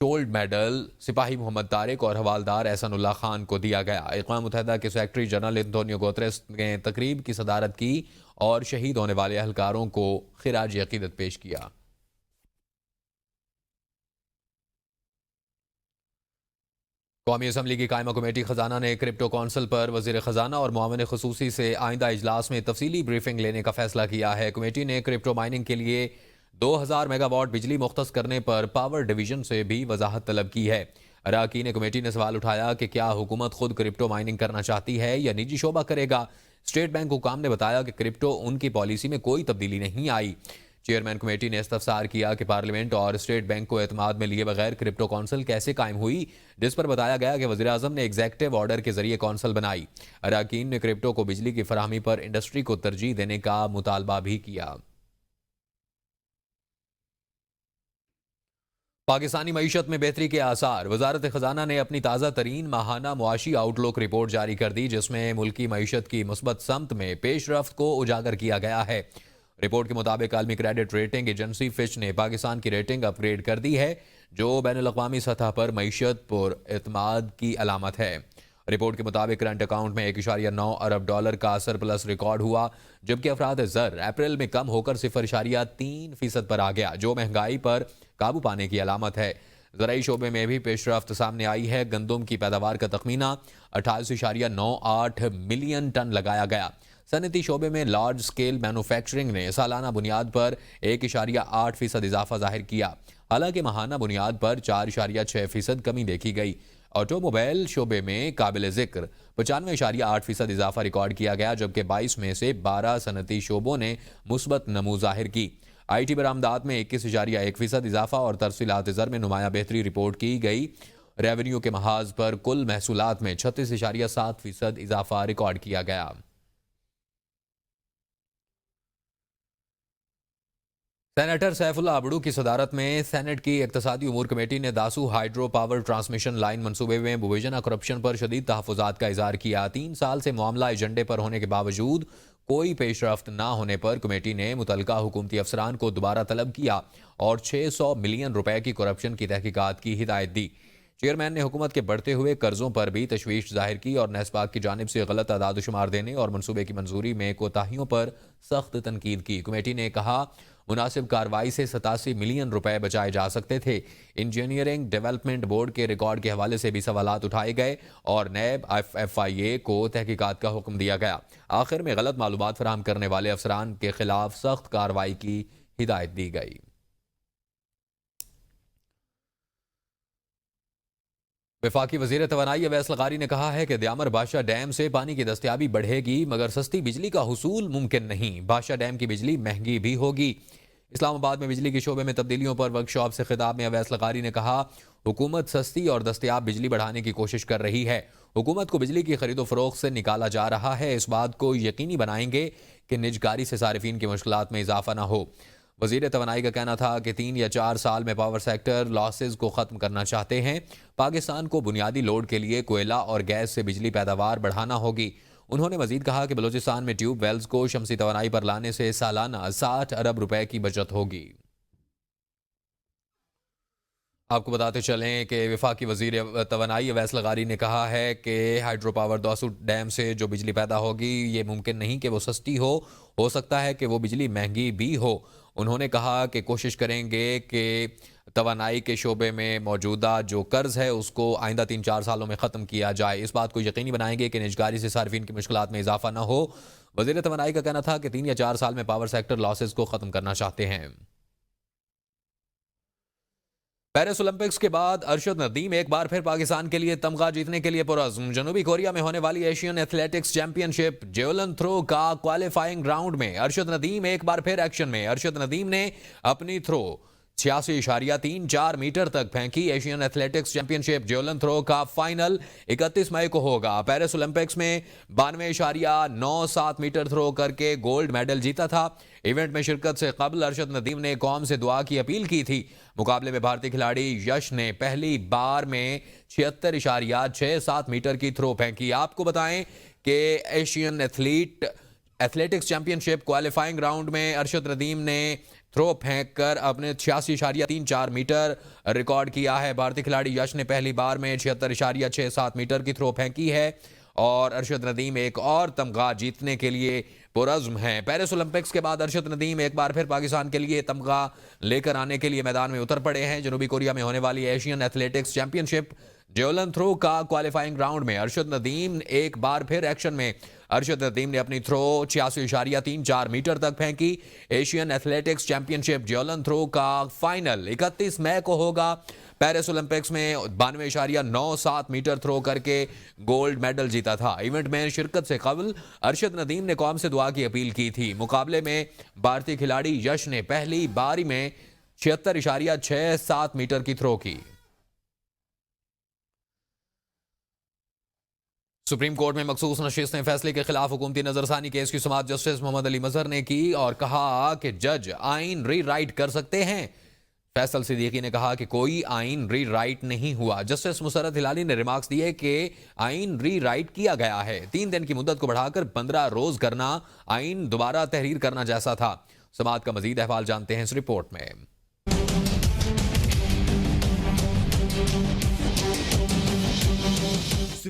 Gold medal سپاہی محمد طارق اور حوالدار احسن اللہ خان کو دیا گیا۔ اقوام متحدہ کے سیکرٹری جنرل انتونیو گوتریس نے تقریب کی صدارت کی اور شہید ہونے والے اہلکاروں کو خراج عقیدت پیش کیا۔ قومی اسمبلی کی قائمہ کمیٹی خزانہ نے کرپٹو کونسل پر وزیر خزانہ اور معاون خصوصی سے آئندہ اجلاس میں تفصیلی بریفنگ لینے کا فیصلہ کیا ہے۔ کمیٹی نے کرپٹو مائننگ کے لیے 2000 میگا واٹ بجلی مختص کرنے پر پاور ڈویژن سے بھی وضاحت طلب کی ہے۔ اراکین کمیٹی نے سوال اٹھایا کہ کیا حکومت خود کرپٹو مائننگ کرنا چاہتی ہے یا نجی شعبہ کرے گا۔ اسٹیٹ بینک حکام نے بتایا کہ کرپٹو ان کی پالیسی میں کوئی تبدیلی نہیں آئی۔ چیئرمین کمیٹی نے استفسار کیا کہ پارلیمنٹ اور اسٹیٹ بینک کو اعتماد میں لیے بغیر کرپٹو کونسل کیسے قائم ہوئی، جس پر بتایا گیا کہ وزیراعظم نے ایگزیکٹو آرڈر کے ذریعے کونسل بنائی۔ اراکین نے کرپٹو کو بجلی کی فراہمی پر انڈسٹری کو ترجیح دینے کا مطالبہ بھی کیا۔ پاکستانی معیشت میں بہتری کے آثار۔ وزارت خزانہ نے اپنی تازہ ترین ماہانہ معاشی آؤٹ لک رپورٹ جاری کر دی، جس میں ملکی معیشت کی مثبت سمت میں پیش رفت کو اجاگر کیا گیا ہے۔ رپورٹ کے مطابق عالمی کریڈٹ ریٹنگ ایجنسی فچ نے پاکستان کی ریٹنگ اپ گریڈ کر دی ہے، جو بین الاقوامی سطح پر معیشت پر اعتماد کی علامت ہے۔ رپورٹ کے مطابق کرنٹ اکاؤنٹ میں 1.9 ارب ڈالر کا سرپلس ریکارڈ ہوا، جبکہ افراد زر اپریل میں کم ہو کر 0.3% پر آ گیا، جو مہنگائی پر قابو پانے کی علامت ہے۔ زرعی شعبے میں بھی پیش رفت سامنے آئی ہے۔ گندم کی پیداوار کا تخمینہ 28.98 ملین ٹن لگایا گیا۔ صنعتی شعبے میں لارج سکیل مینوفیکچرنگ نے سالانہ بنیاد پر 1.8% اضافہ ظاہر کیا، حالانکہ ماہانہ بنیاد پر 4.6% کمی دیکھی گئی۔ آٹو موبائل شعبے میں قابل ذکر 95.8% اضافہ ریکارڈ کیا گیا، جبکہ 22 میں سے 12 صنعتی شعبوں نے مثبت نمو ظاہر کی۔ آئی ٹی برآمدات میں 21.1% اضافہ اور ترسیلات زر میں نمایاں بہتری رپورٹ کی گئی۔ ریونیو کے محاذ پر کل محصولات میں 36.7% اضافہ ریکارڈ کیا گیا۔ سینیٹر سیف اللہ ابڑو کی صدارت میں سینٹ کی اقتصادی امور کمیٹی نے Dasu hydro power transmission line منصوبے میں مبینہ کرپشن پر شدید تحفظات کا اظہار کیا۔ 3 سال سے معاملہ ایجنڈے پر ہونے کے باوجود کوئی پیش رفت نہ ہونے پر کمیٹی نے متعلقہ حکومتی افسران کو دوبارہ طلب کیا اور 600 ملین روپے کی کرپشن کی تحقیقات کی ہدایت دی۔ چیئرمین نے حکومت کے بڑھتے ہوئے قرضوں پر بھی تشویش ظاہر کی اور نیسپاک کی جانب سے غلط اعداد و شمار دینے اور منصوبے کی منظوری میں کوتاہیوں پر سخت تنقید کی۔ کمیٹی نے کہا مناسب کارروائی سے 87 ملین روپے بچائے جا سکتے تھے۔ انجینئرنگ ڈیولپمنٹ بورڈ کے ریکارڈ کے حوالے سے بھی سوالات اٹھائے گئے اور نیب FFIA کو تحقیقات کا حکم دیا گیا۔ آخر میں غلط معلومات فراہم کرنے والے افسران کے خلاف سخت کارروائی کی ہدایت دی گئی۔ وفاقی وزیر توانائی اویس لغاری نے کہا ہے کہ دیامر بادشاہ ڈیم سے پانی کی دستیابی بڑھے گی، مگر سستی بجلی کا حصول ممکن نہیں۔ بادشاہ ڈیم کی بجلی مہنگی بھی ہوگی۔ اسلام آباد میں بجلی کے شعبے میں تبدیلیوں پر ورکشاپ سے خطاب میں اویس لغاری نے کہا حکومت سستی اور دستیاب بجلی بڑھانے کی کوشش کر رہی ہے۔ حکومت کو بجلی کی خرید و فروخت سے نکالا جا رہا ہے۔ اس بات کو یقینی بنائیں گے کہ نجکاری سے صارفین کی مشکلات میں اضافہ نہ ہو۔ وزیر توانائی کا کہنا تھا کہ 3 یا 4 سال میں پاور سیکٹر لاسز کو ختم کرنا چاہتے ہیں۔ پاکستان کو بنیادی لوڈ کے لیے کوئلہ اور گیس سے بجلی پیداوار بڑھانا ہوگی۔ انہوں نے مزید کہا کہ بلوچستان میں ٹیوب ویلز کو شمسی توانائی پر لانے سے سالانہ 60 ارب روپے کی بچت ہوگی۔ آپ کو بتاتے چلیں کہ وفاقی وزیر توانائی اویس لغاری نے کہا ہے کہ ہائیڈرو پاور داسو ڈیم سے جو بجلی پیدا ہوگی یہ ممکن نہیں کہ وہ سستی ہو سکتا ہے کہ وہ بجلی مہنگی بھی ہو۔ انہوں نے کہا کہ کوشش کریں گے کہ توانائی کے شعبے میں موجودہ جو قرض ہے اس کو آئندہ 3-4 سالوں میں ختم کیا جائے۔ اس بات کو یقینی بنائیں گے کہ نجکاری سے صارفین کی مشکلات میں اضافہ نہ ہو۔ وزیر توانائی کا کہنا تھا کہ 3 یا 4 سال میں پاور سیکٹر لاسز کو ختم کرنا چاہتے ہیں۔ پیرس اولمپکس کے بعد ارشد ندیم ایک بار پھر پاکستان کے لیے تمغہ جیتنے کے لیے پرعزم۔ جنوبی کوریا میں ہونے والی ایشین ایتھلیٹکس چیمپئن شپ جیولن تھرو کا کوالیفائنگ راؤنڈ میں ارشد ندیم ایک بار پھر ایکشن میں۔ ارشد ندیم نے اپنی تھرو 86.34 میٹر تک پھینکی۔ ایشین ایتھلیٹکس چیمپئن شپ جیولن تھرو کا فائنل 31 مئی کو ہوگا۔ پیرس اولمپکس میں 92.97 میٹر تھرو کر کے گولڈ میڈل جیتا تھا۔ ایونٹ میں شرکت سے قبل ارشد ندیم نے قوم سے دعا کی اپیل کی تھی۔ مقابلے میں بھارتی کھلاڑی یش نے پہلی بار میں 76.67 میٹر کی تھرو پھینکی۔ آپ کو بتائیں کہ ایشین ایتھلیٹکس چیمپئن شپ کوالیفائنگ راؤنڈ میں ارشد ندیم نے تھرو پھینک کر اپنے 86.34 میٹر ریکارڈ کیا ہے. بھارتی کھلاڑی یش نے پہلی بار میں 76.67 میٹر کی تھرو پھینکی ہے اور ارشد ندیم ایک اور تمغہ جیتنے کے لیے پرعزم ہیں. پیرس اولمپکس کے بعد ارشد ندیم ایک بار پھر پاکستان کے لیے تمغہ لے کر آنے کے لیے میدان میں اتر پڑے ہیں. جنوبی کوریا میں ہونے والی ایشین ایتھلیٹکس چیمپئن شپ جیولن تھرو کا کوالیفائنگ راؤنڈ میں ارشد ندیم ایک بار پھر ایکشن میں. ارشد ندیم نے اپنی تھرو 86.34 میٹر تک پھینکی. ایشین ایتھلیٹکس چیمپئن شپ جیولن تھرو کا فائنل 31 مئی کو ہوگا. پیرس اولمپکس میں 92.97 میٹر تھرو کر کے گولڈ میڈل جیتا تھا. ایونٹ میں شرکت سے قبل ارشد ندیم نے قوم سے دعا کی اپیل کی تھی. مقابلے میں بھارتی کھلاڑی یش نے پہلی باری میں 76.67 میٹر کی تھرو کی. سپریم کورٹ میں مخصوص نشست نے فیصلے کے خلاف حکومتی نظرثانی کیس کی سماعت جسٹس محمد علی مظہر نے کی اور کہا کہ جج آئین ری رائٹ کر سکتے ہیں. فیصل صدیقی نے کہا کہ کوئی آئین ری رائٹ نہیں ہوا. جسٹس مسرت ہلالی نے ریمارکس دیے کہ آئین ری رائٹ کیا گیا ہے. 3 دن کی مدت کو بڑھا کر 15 روز کرنا آئین دوبارہ تحریر کرنا جیسا تھا. سماعت کا مزید احوال جانتے ہیں اس رپورٹ میں.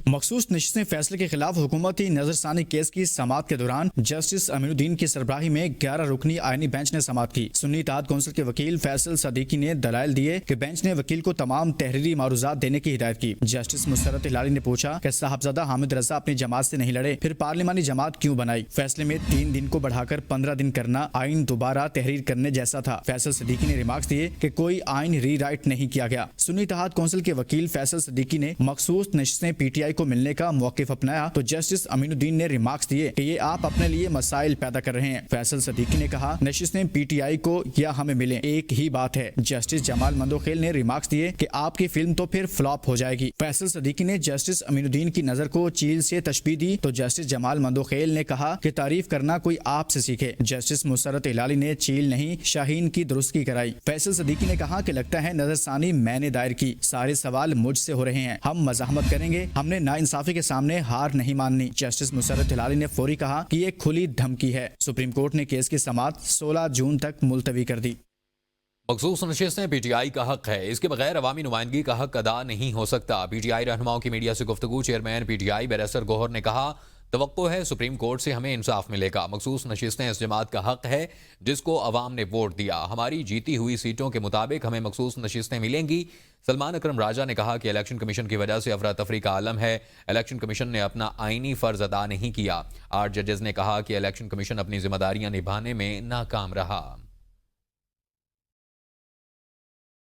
مخصوص نشست نے فیصلے کے خلاف حکومتی نظرثانی کیس کی سماعت کے دوران جسٹس امین الدین کی سربراہی میں 11 رکنی آئینی بینچ نے سماعت کی. سنی اتحاد کونسل کے وکیل فیصل صدیقی نے دلائل دیے کہ بینچ نے وکیل کو تمام تحریری معروضات دینے کی ہدایت کی. جسٹس مسرت ہلالی نے پوچھا کہ صاحبزادہ حامد رضا اپنی جماعت سے نہیں لڑے, پھر پارلیمانی جماعت کیوں بنائی؟ فیصلے میں 3 دن کو بڑھا کر 15 دن کرنا آئین دوبارہ تحریر کرنے جیسا تھا. فیصل صدیقی نے ریمارکس دیے کہ کوئی آئین ری رائٹ نہیں کیا گیا. سنی اتحاد کونسل کے وکیل فیصل صدیقی نے مخصوص نشستیں پی ٹی آئی کو ملنے کا موقف اپنایا تو جسٹس امین الدین نے ریمارکس دیے کہ یہ آپ اپنے لیے مسائل پیدا کر رہے ہیں. فیصل صدیقی نے کہا نشستیں پی ٹی آئی کو یا ہمیں ملیں ایک ہی بات ہے. جسٹس جمال مندوخیل نے ریمارکس دیے کہ آپ کی فلم تو پھر فلاپ ہو جائے گی. فیصل صدیقی نے جسٹس امین الدین کی نظر کو چیل سے تشبیہ دی تو جسٹس جمال مندوخیل نے کہا کہ تعریف کرنا کوئی آپ سے سیکھے. جسٹس مسرت ہلالی نے چیل نہیں شاہین کی درستگی کرائی. فیصل صدیقی نے کہا کہ لگتا ہے نظرثانی میں نے دائر کی, سارے سوال مجھ سے ہو رہے ہیں, ہم مزاحمت کریں گے, ہم نے ناانصافی کے سامنے ہار نہیں ماننی. جسٹس مسرت ہلالی نے فوری کہا کہ یہ کھلی دھمکی ہے. سپریم کورٹ نے کیس کی سماعت 16 جون تک ملتوی کر دی. مخصوص نشستیں پی ٹی آئی کا حق ہے, اس کے بغیر عوامی نمائندگی کا حق ادا نہیں ہو سکتا. پی ٹی آئی رہنماؤں کی میڈیا سے گفتگو. Chairman P T I barrister Gohar نے کہا توقع ہے سپریم کورٹ سے ہمیں انصاف ملے گا. مخصوص نشستیں اس جماعت کا حق ہے جس کو عوام نے ووٹ دیا. ہماری جیتی ہوئی سیٹوں کے مطابق ہمیں مخصوص نشستیں ملیں گی. سلمان اکرم راجہ نے کہا کہ الیکشن کمیشن کی وجہ سے افراتفری کا عالم ہے. الیکشن کمیشن نے اپنا آئینی فرض ادا نہیں کیا. 8 ججز نے کہا کہ الیکشن کمیشن اپنی ذمہ داریاں نبھانے میں ناکام رہا.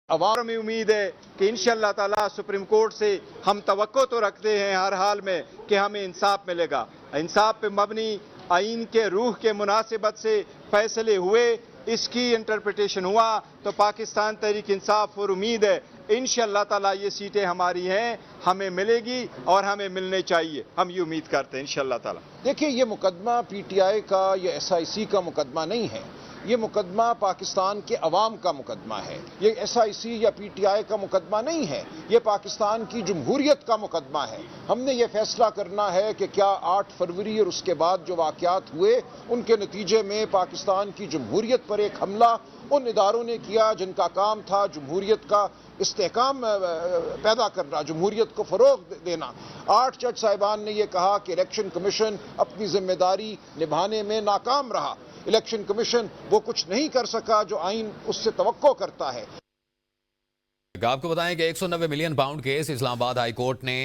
عوام میں امید ہے کہ انشاءاللہ تعالی سپریم کورٹ سے ہم توقع تو رکھتے ہیں ہر حال میں کہ ہمیں انصاف ملے گا. انصاف پہ مبنی آئین کے روح کے مناسبت سے فیصلے ہوئے, اس کی انٹرپریٹیشن ہوا تو پاکستان تحریک انصاف اور امید ہے انشاءاللہ تعالی یہ سیٹیں ہماری ہیں, ہمیں ملے گی اور ہمیں ملنے چاہیے. ہم یہ امید کرتے ہیں انشاءاللہ تعالی. دیکھیں یہ مقدمہ پی ٹی آئی کا یا ایس آئی سی کا مقدمہ نہیں ہے, یہ مقدمہ پاکستان کے عوام کا مقدمہ ہے. یہ ایس آئی سی یا پی ٹی آئی کا مقدمہ نہیں ہے, یہ پاکستان کی جمہوریت کا مقدمہ ہے. ہم نے یہ فیصلہ کرنا ہے کہ کیا 8 فروری اور اس کے بعد جو واقعات ہوئے ان کے نتیجے میں پاکستان کی جمہوریت پر ایک حملہ ان اداروں نے کیا جن کا کام تھا جمہوریت کا استحکام پیدا کرنا, جمہوریت کو فروغ دینا. 8 جج صاحبان نے یہ کہا کہ الیکشن کمیشن اپنی ذمہ داری نبھانے میں ناکام رہا. الیکشن کمیشن وہ کچھ نہیں کر سکا جو آئین اس سے توقع کرتا ہے. آپ کو بتائیں کہ 190 ملین پاؤنڈ کیس اسلام آباد ہائی کورٹ نے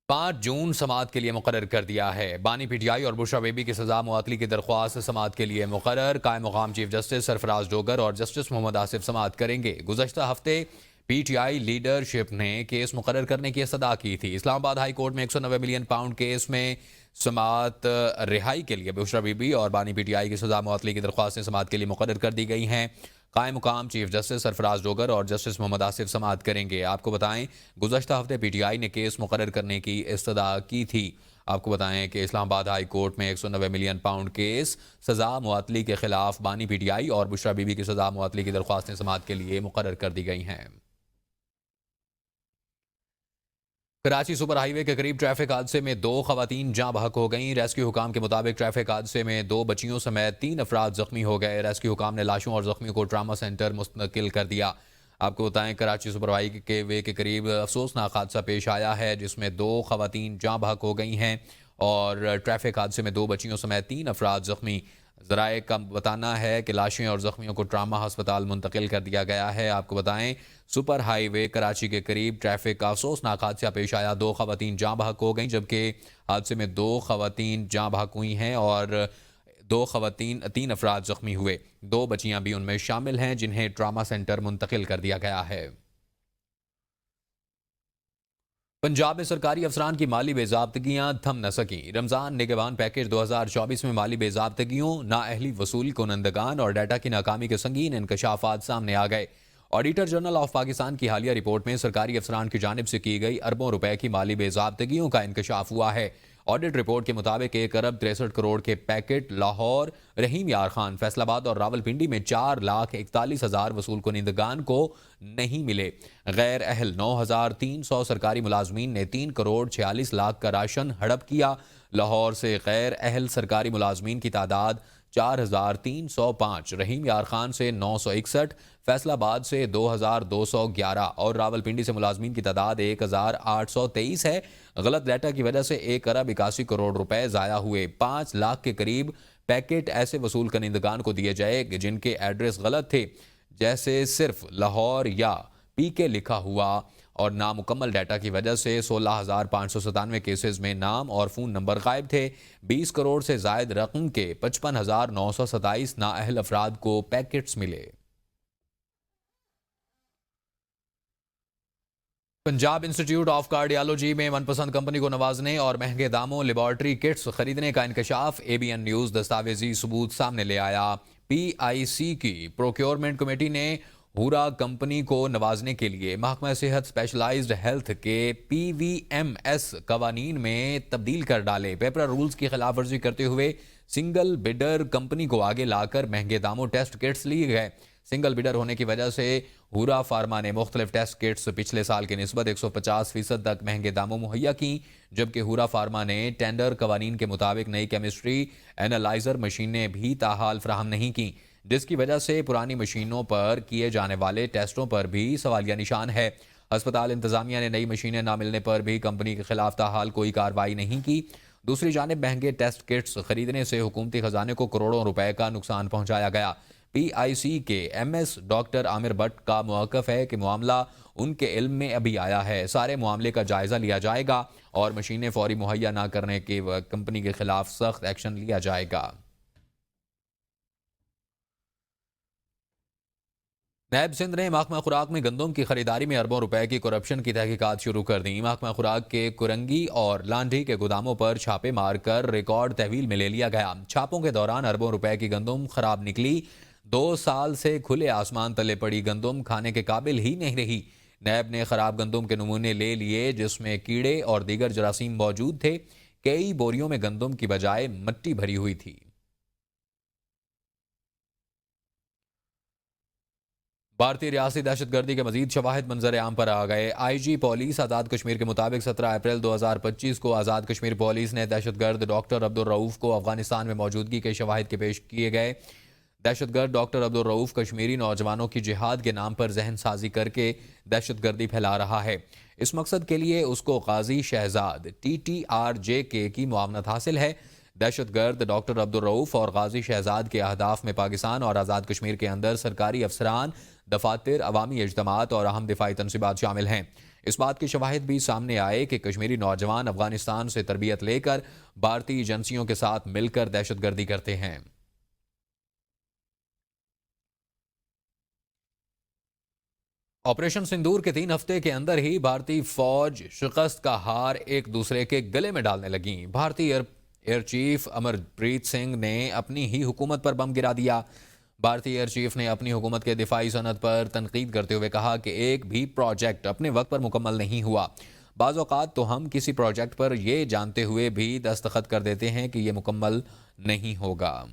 5 جون سماعت کے لیے مقرر کر دیا ہے. بانی پی ٹی آئی اور بشرا بیبی کی سزا معطلی کی درخواست سماعت کے لیے مقرر. قائم مقام چیف جسٹس سرفراز ڈوگر اور جسٹس محمد آصف سماعت کریں گے. گزشتہ ہفتے پی ٹی آئی لیڈرشپ نے کیس مقرر کرنے کی استدعا کی تھی. اسلام آباد ہائی کورٹ میں 190 ملین پاؤنڈ کیس میں سماعت رہائی کے لیے بشرا بی بی اور بانی پی ٹی آئی کی سزا معطلی کی درخواستیں سماعت کے لیے مقرر کر دی گئی ہیں. قائم مقام چیف جسٹس سرفراز ڈوگر اور جسٹس محمد آصف سماعت کریں گے. آپ کو بتائیں گزشتہ ہفتے پی ٹی آئی نے کیس مقرر کرنے کی استدعا کی تھی. آپ کو بتائیں کہ اسلام آباد ہائی کورٹ میں 190 ملین پاؤنڈ کیس سزا معطلی کے خلاف بانی پی ٹی آئی اور بشرا بی بی کی سزا معطلی کی درخواستیں سماعت کے لیے مقرر کر دی گئی ہیں. کراچی سپر ہائی وے کے قریب ٹریفک حادثے میں 2 خواتین جاں بحق ہو گئیں۔ ریسکیو حکام کے مطابق ٹریفک حادثے میں 2 بچیوں سمیت 3 افراد زخمی ہو گئے۔ ریسکیو حکام نے لاشوں اور زخمیوں کو ٹراما سینٹر منتقل کر دیا۔ آپ کو بتائیں کراچی سپر ہائی وے کے قریب افسوسناک حادثہ پیش آیا ہے جس میں 2 خواتین جاں بحق ہو گئی ہیں اور ٹریفک حادثے میں 2 بچیوں سمیت 3 افراد زخمی۔ ذرائع کا بتانا ہے کہ لاشیں اور زخمیوں کو ٹراما ہسپتال منتقل کر دیا گیا ہے۔ آپ کو بتائیں سپر ہائی وے کراچی کے قریب ٹریفک کا افسوسناک حادثہ پیش آیا۔ 2 خواتین جاں بحق ہو گئیں جبکہ حادثے میں 2 خواتین جاں بحق ہوئی ہیں اور 3 افراد زخمی ہوئے۔ 2 بچیاں بھی ان میں شامل ہیں جنہیں ٹراما سینٹر منتقل کر دیا گیا ہے۔ پنجاب میں سرکاری افسران کی مالی بے ضابطگیاں تھم نہ سکیں۔ رمضان نگہبان پیکیج 2024 میں مالی بے ضابطگیوں، نااہلی وصول کنندگان اور ڈیٹا کی ناکامی کے سنگین انکشافات سامنے آ گئے۔ آڈیٹر جنرل آف پاکستان کی حالیہ رپورٹ میں سرکاری افسران کی جانب سے کی گئی اربوں روپے کی مالی بے ضابطگیوں کا انکشاف ہوا ہے۔ آڈٹ رپورٹ کے مطابق 1 ارب 63 کروڑ کے پیکٹ لاہور، رحیم یار خان، فیصل آباد اور راولپنڈی میں 4,41,000 وصول کنندگان کو نہیں ملے۔ غیر اہل 9,300 سرکاری ملازمین نے 3 کروڑ 46 لاکھ کا راشن ہڑپ کیا۔ لاہور سے غیر اہل سرکاری ملازمین کی تعداد 4,305، رحیم یار خان سے 961، فیصل آباد سے 2,211 اور راولپنڈی سے ملازمین کی تعداد 1,823 ہے۔ غلط ڈیٹا کی وجہ سے 1 ارب 81 کروڑ روپے ضائع ہوئے۔ 5 لاکھ کے قریب پیکٹ ایسے وصول کنندگان کو دیے جائے جن کے ایڈریس غلط تھے، جیسے صرف لاہور یا پی کے لکھا ہوا، اور نامکمل ڈیٹا کی وجہ سے 16,597 کیسز میں نام اور فون نمبر غائب تھے۔ 20 کروڑ سے زائد رقم کے 55,927 نااہل افراد کو پیکٹس ملے۔ پنجاب انسٹیٹیوٹ آف کارڈیالوجی میں من پسند کمپنی کو نوازنے اور مہنگے داموں لیبارٹری کٹس خریدنے کا انکشاف۔ ABN نیوز دستاویزی ثبوت سامنے لے آیا۔ PIC کی پروکیورمنٹ کمیٹی نے ہورا کمپنی کو نوازنے کے لیے محکمہ صحت اسپیشلائزڈ ہیلتھ کے PVMS قوانین میں تبدیل کر ڈالے۔ پیپرا رولز کی خلاف ورزی کرتے ہوئے سنگل بڈر کمپنی کو آگے لا کر مہنگے داموں ٹیسٹ کٹس لیے گئے۔ سنگل بڈر ہونے کی وجہ سے ہورا فارما نے مختلف ٹیسٹ کٹس پچھلے سال کی نسبت 150% تک مہنگے داموں مہیا کیں، جبکہ ہورا فارما نے ٹینڈر قوانین کے مطابق نئی کیمسٹری اینالائزر مشینیں بھی تاحال فراہم نہیں کیں، جس کی وجہ سے پرانی مشینوں پر کیے جانے والے ٹیسٹوں پر بھی سوالیہ نشان ہے۔ ہسپتال انتظامیہ نے نئی مشینیں نہ ملنے پر بھی کمپنی کے خلاف تاحال کوئی کارروائی نہیں کی۔ دوسری جانب مہنگے ٹیسٹ کٹس خریدنے سے حکومتی خزانے کو کروڑوں روپے کا نقصان پہنچایا گیا۔ PIC کے MS ڈاکٹر عامر بٹ کا موقف ہے کہ معاملہ ان کے علم میں ابھی آیا ہے، سارے معاملے کا جائزہ لیا جائے گا اور مشینیں فوری مہیا نہ کرنے کے کمپنی کے خلاف سخت ایکشن لیا جائے گا۔ نیب سندھ نے محکمہ خوراک میں گندم کی خریداری میں اربوں روپے کی کرپشن کی تحقیقات شروع کر دیں۔ محکمہ خوراک کے کرنگی اور لانڈھی کے گوداموں پر چھاپے مار کر ریکارڈ تحویل میں لے لیا گیا۔ چھاپوں کے دوران اربوں روپے کی گندم خراب نکلی۔ 2 سال سے کھلے آسمان تلے پڑی گندم کھانے کے قابل ہی نہیں رہی۔ نیب نے خراب گندم کے نمونے لے لیے جس میں کیڑے اور دیگر جراثیم موجود تھے۔ کئی بوریوں میں گندم کی بجائے مٹی بھری ہوئی تھی۔ بھارتی ریاستی دہشت گردی کے مزید شواہد منظر عام پر آ گئے۔ IG پولیس آزاد کشمیر کے مطابق 17 اپریل 2025 کو آزاد کشمیر پولیس نے دہشت گرد ڈاکٹر عبدالرؤف کو افغانستان میں موجودگی کے شواہد کے پیش کیے گئے۔ دہشت گرد ڈاکٹر عبدالرؤف کشمیری نوجوانوں کی جہاد کے نام پر ذہن سازی کر کے دہشت گردی پھیلا رہا ہے۔ اس مقصد کے لیے اس کو غازی شہزاد TTRJK کی معاونت حاصل ہے۔ دہشت گرد ڈاکٹر عبدالرؤف اور غازی شہزاد کے اہداف میں پاکستان اور آزاد کشمیر کے اندر سرکاری افسران، دفاتر، عوامی اجتماعات اور اہم دفاعی تنصیبات شامل ہیں۔ اس بات کے شواہد بھی سامنے آئے کہ کشمیری نوجوان افغانستان سے تربیت لے کر بھارتی ایجنسیوں کے ساتھ مل کر دہشت گردی کرتے ہیں۔ آپریشن سندور کے 3 ہفتے کے اندر ہی بھارتی فوج شکست کا ہار ایک دوسرے کے گلے میں ڈالنے لگیں۔ بھارتی ایئر چیف امر پریت سنگھ نے اپنی ہی حکومت پر بم گرا دیا۔ بھارتی ایئر چیف نے اپنی حکومت کے دفاعی صنعت پر تنقید کرتے ہوئے کہا کہ ایک بھی پروجیکٹ اپنے وقت پر مکمل نہیں ہوا۔ بعض اوقات تو ہم کسی پروجیکٹ پر یہ جانتے ہوئے بھی دستخط کر دیتے ہیں کہ یہ مکمل نہیں ہوگا۔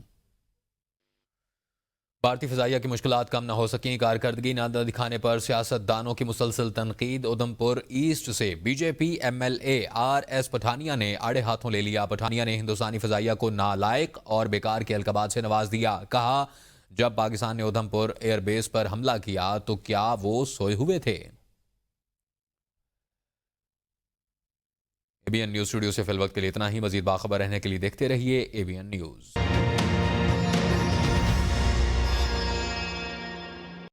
بھارتی فضائیہ کی مشکلات کم نہ ہو سکیں، کارکردگی نہ دکھانے پر سیاست دانوں کی مسلسل تنقید۔ ادھمپور ایسٹ سے B J P M L A R S Pathania نے آڑے ہاتھوں لے لیا۔ پٹھانیہ نے ہندوستانی فضائیہ کو نالائق اور بیکار کے القابات سے نواز دیا۔ کہا جب پاکستان نے ادھمپور ایئر بیس پر حملہ کیا تو کیا وہ سوئے ہوئے تھے؟ ABN نیوز اسٹوڈیو سے فی الوقت کے لیے اتنا ہی۔ مزید باخبر رہنے کے لیے دیکھتے رہیے ABN نیوز۔